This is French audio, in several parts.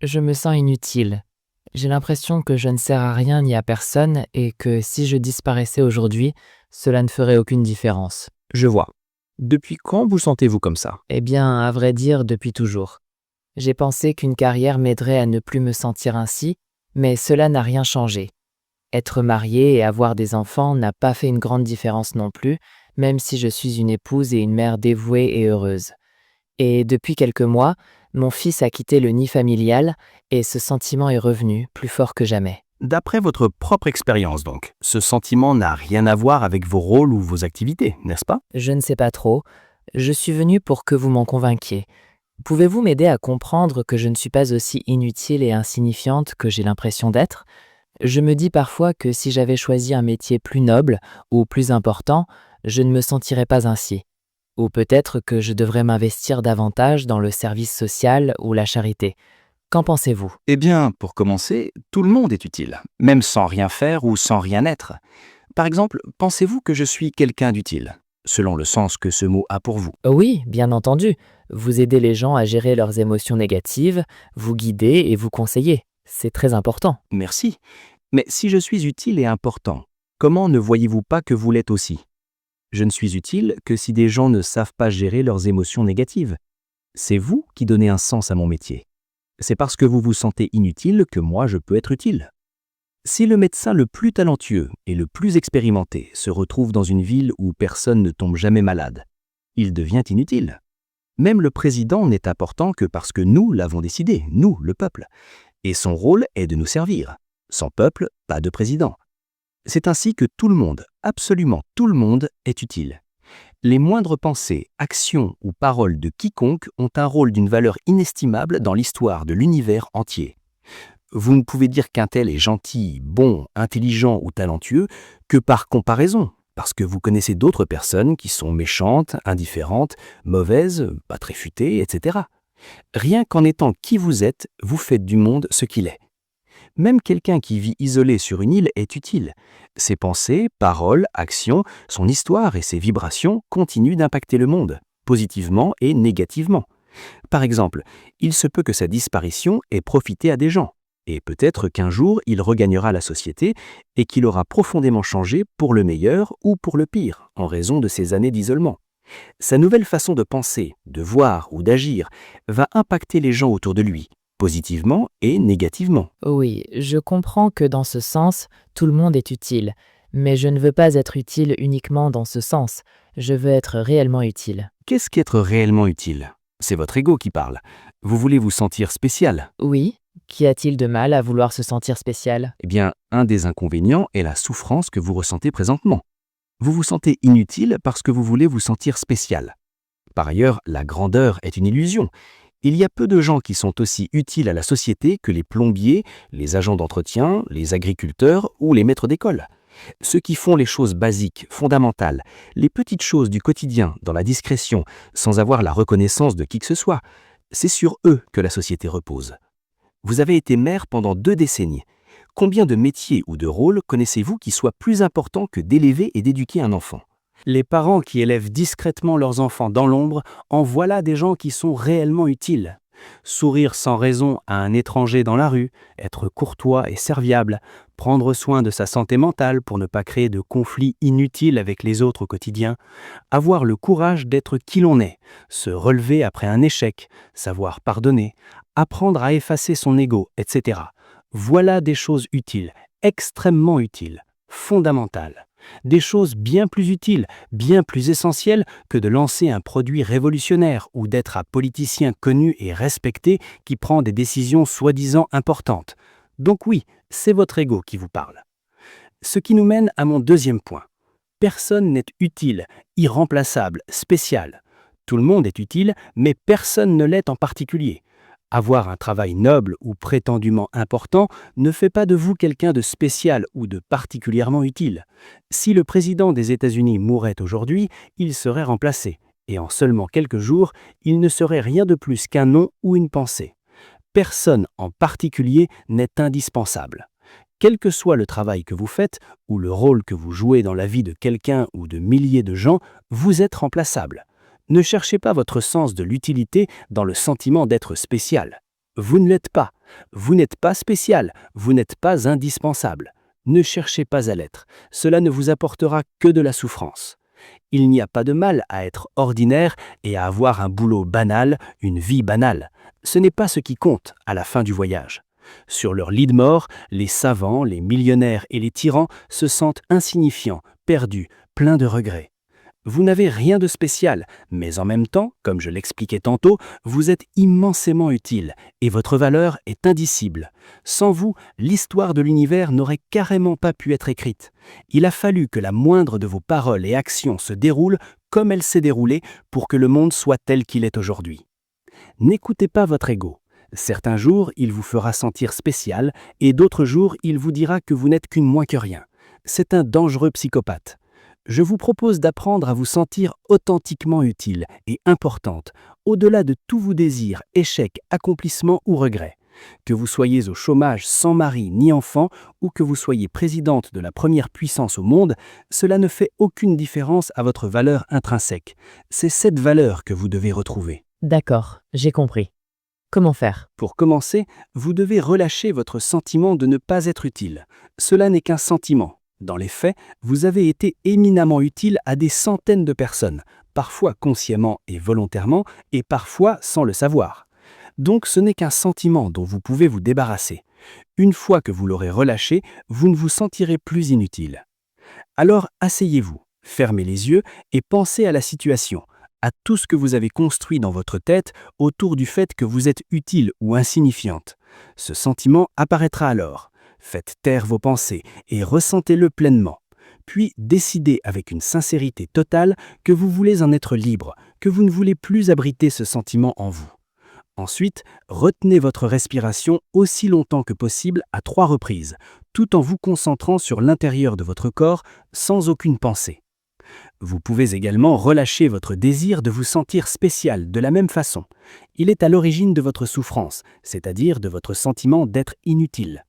Je me sens inutile. J'ai l'impression que je ne sers à rien ni à personne et que si je disparaissais aujourd'hui, cela ne ferait aucune différence. Je vois. Depuis quand vous sentez-vous comme ça? Eh bien, à vrai dire, depuis toujours. J'ai pensé qu'une carrière m'aiderait à ne plus me sentir ainsi, mais cela n'a rien changé. Être mariée et avoir des enfants n'a pas fait une grande différence non plus, même si je suis une épouse et une mère dévouée et heureuse. Et depuis quelques mois, mon fils a quitté le nid familial et ce sentiment est revenu plus fort que jamais. D'après votre propre expérience donc, ce sentiment n'a rien à voir avec vos rôles ou vos activités, n'est-ce pas? Je ne sais pas trop. Je suis venue pour que vous m'en convainquiez. Pouvez-vous m'aider à comprendre que je ne suis pas aussi inutile et insignifiante que j'ai l'impression d'être? Je me dis parfois que si j'avais choisi un métier plus noble ou plus important, je ne me sentirais pas ainsi. Ou peut-être que je devrais m'investir davantage dans le service social ou la charité. Qu'en pensez-vous? Eh bien, pour commencer, tout le monde est utile, même sans rien faire ou sans rien être. Par exemple, pensez-vous que je suis quelqu'un d'utile, selon le sens que ce mot a pour vous? Oui, bien entendu. Vous aidez les gens à gérer leurs émotions négatives, vous guidez et vous conseillez. C'est très important. Merci. Mais si je suis utile et important, comment ne voyez-vous pas que vous l'êtes aussi? Je ne suis utile que si des gens ne savent pas gérer leurs émotions négatives. C'est vous qui donnez un sens à mon métier. C'est parce que vous vous sentez inutile que moi je peux être utile. Si le médecin le plus talentueux et le plus expérimenté se retrouve dans une ville où personne ne tombe jamais malade, il devient inutile. Même le président n'est important que parce que nous l'avons décidé, nous, le peuple. Et son rôle est de nous servir. Sans peuple, pas de président. C'est ainsi que tout le monde, absolument tout le monde, est utile. Les moindres pensées, actions ou paroles de quiconque ont un rôle d'une valeur inestimable dans l'histoire de l'univers entier. Vous ne pouvez dire qu'un tel est gentil, bon, intelligent ou talentueux que par comparaison, parce que vous connaissez d'autres personnes qui sont méchantes, indifférentes, mauvaises, pas très futées, etc. Rien qu'en étant qui vous êtes, vous faites du monde ce qu'il est. Même quelqu'un qui vit isolé sur une île est utile. Ses pensées, paroles, actions, son histoire et ses vibrations continuent d'impacter le monde, positivement et négativement. Par exemple, il se peut que sa disparition ait profité à des gens, et peut-être qu'un jour il regagnera la société et qu'il aura profondément changé pour le meilleur ou pour le pire, en raison de ses années d'isolement. Sa nouvelle façon de penser, de voir ou d'agir va impacter les gens autour de lui, positivement et négativement. Oui, je comprends que dans ce sens, tout le monde est utile. Mais je ne veux pas être utile uniquement dans ce sens. Je veux être réellement utile. Qu'est-ce qu'être réellement utile? C'est votre ego qui parle. Vous voulez vous sentir spécial. Oui, qu'y a-t-il de mal à vouloir se sentir spécial? Eh bien, un des inconvénients est la souffrance que vous ressentez présentement. Vous vous sentez inutile parce que vous voulez vous sentir spécial. Par ailleurs, la grandeur est une illusion. Il y a peu de gens qui sont aussi utiles à la société que les plombiers, les agents d'entretien, les agriculteurs ou les maîtres d'école. Ceux qui font les choses basiques, fondamentales, les petites choses du quotidien, dans la discrétion, sans avoir la reconnaissance de qui que ce soit, c'est sur eux que la société repose. Vous avez été mère pendant 2 décennies. Combien de métiers ou de rôles connaissez-vous qui soient plus importants que d'élever et d'éduquer un enfant? Les parents qui élèvent discrètement leurs enfants dans l'ombre, en voilà des gens qui sont réellement utiles. Sourire sans raison à un étranger dans la rue, être courtois et serviable, prendre soin de sa santé mentale pour ne pas créer de conflits inutiles avec les autres au quotidien, avoir le courage d'être qui l'on est, se relever après un échec, savoir pardonner, apprendre à effacer son ego, etc. Voilà des choses utiles, extrêmement utiles, fondamentales. Des choses bien plus utiles, bien plus essentielles que de lancer un produit révolutionnaire ou d'être un politicien connu et respecté qui prend des décisions soi-disant importantes. Donc oui, c'est votre ego qui vous parle. Ce qui nous mène à mon deuxième point. Personne n'est utile, irremplaçable, spécial. Tout le monde est utile, mais personne ne l'est en particulier. Avoir un travail noble ou prétendument important ne fait pas de vous quelqu'un de spécial ou de particulièrement utile. Si le président des États-Unis mourait aujourd'hui, il serait remplacé, et en seulement quelques jours, il ne serait rien de plus qu'un nom ou une pensée. Personne en particulier n'est indispensable. Quel que soit le travail que vous faites ou le rôle que vous jouez dans la vie de quelqu'un ou de milliers de gens, vous êtes remplaçable. Ne cherchez pas votre sens de l'utilité dans le sentiment d'être spécial. Vous ne l'êtes pas, Vous n'êtes pas spécial, vous n'êtes pas indispensable. Ne cherchez pas à l'être, cela ne vous apportera que de la souffrance. Il n'y a pas de mal à être ordinaire et à avoir un boulot banal, une vie banale. Ce n'est pas ce qui compte à la fin du voyage. Sur leur lit de mort, les savants, les millionnaires et les tyrans se sentent insignifiants, perdus, pleins de regrets. Vous n'avez rien de spécial, mais en même temps, comme je l'expliquais tantôt, vous êtes immensément utile et votre valeur est indicible. Sans vous, l'histoire de l'univers n'aurait carrément pas pu être écrite. Il a fallu que la moindre de vos paroles et actions se déroule comme elle s'est déroulée pour que le monde soit tel qu'il est aujourd'hui. N'écoutez pas votre ego. Certains jours, il vous fera sentir spécial et d'autres jours, il vous dira que vous n'êtes qu'une moins que rien. C'est un dangereux psychopathe. Je vous propose d'apprendre à vous sentir authentiquement utile et importante, au-delà de tous vos désirs, échecs, accomplissements ou regrets. Que vous soyez au chômage sans mari ni enfant ou que vous soyez présidente de la première puissance au monde, cela ne fait aucune différence à votre valeur intrinsèque. C'est cette valeur que vous devez retrouver. D'accord, j'ai compris. Comment faire? Pour commencer, vous devez relâcher votre sentiment de ne pas être utile. Cela n'est qu'un sentiment. Dans les faits, vous avez été éminemment utile à des centaines de personnes, parfois consciemment et volontairement, et parfois sans le savoir. Donc ce n'est qu'un sentiment dont vous pouvez vous débarrasser. Une fois que vous l'aurez relâché, vous ne vous sentirez plus inutile. Alors asseyez-vous, fermez les yeux et pensez à la situation, à tout ce que vous avez construit dans votre tête autour du fait que vous êtes utile ou insignifiante. Ce sentiment apparaîtra alors. Faites taire vos pensées et ressentez-le pleinement. Puis décidez avec une sincérité totale que vous voulez en être libre, que vous ne voulez plus abriter ce sentiment en vous. Ensuite, retenez votre respiration aussi longtemps que possible à 3 reprises, tout en vous concentrant sur l'intérieur de votre corps sans aucune pensée. Vous pouvez également relâcher votre désir de vous sentir spécial de la même façon. Il est à l'origine de votre souffrance, c'est-à-dire de votre sentiment d'être inutile.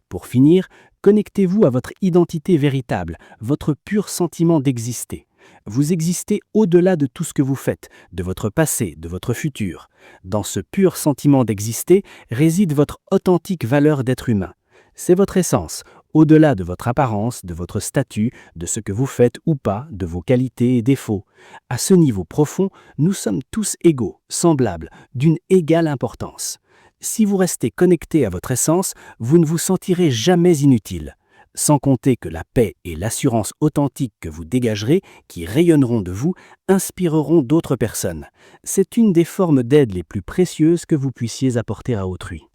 Pour finir, connectez-vous à votre identité véritable, votre pur sentiment d'exister. Vous existez au-delà de tout ce que vous faites, de votre passé, de votre futur. Dans ce pur sentiment d'exister réside votre authentique valeur d'être humain. C'est votre essence, au-delà de votre apparence, de votre statut, de ce que vous faites ou pas, de vos qualités et défauts. À ce niveau profond, nous sommes tous égaux, semblables, d'une égale importance. Si vous restez connecté à votre essence, vous ne vous sentirez jamais inutile. Sans compter que la paix et l'assurance authentique que vous dégagerez, qui rayonneront de vous, inspireront d'autres personnes. C'est une des formes d'aide les plus précieuses que vous puissiez apporter à autrui.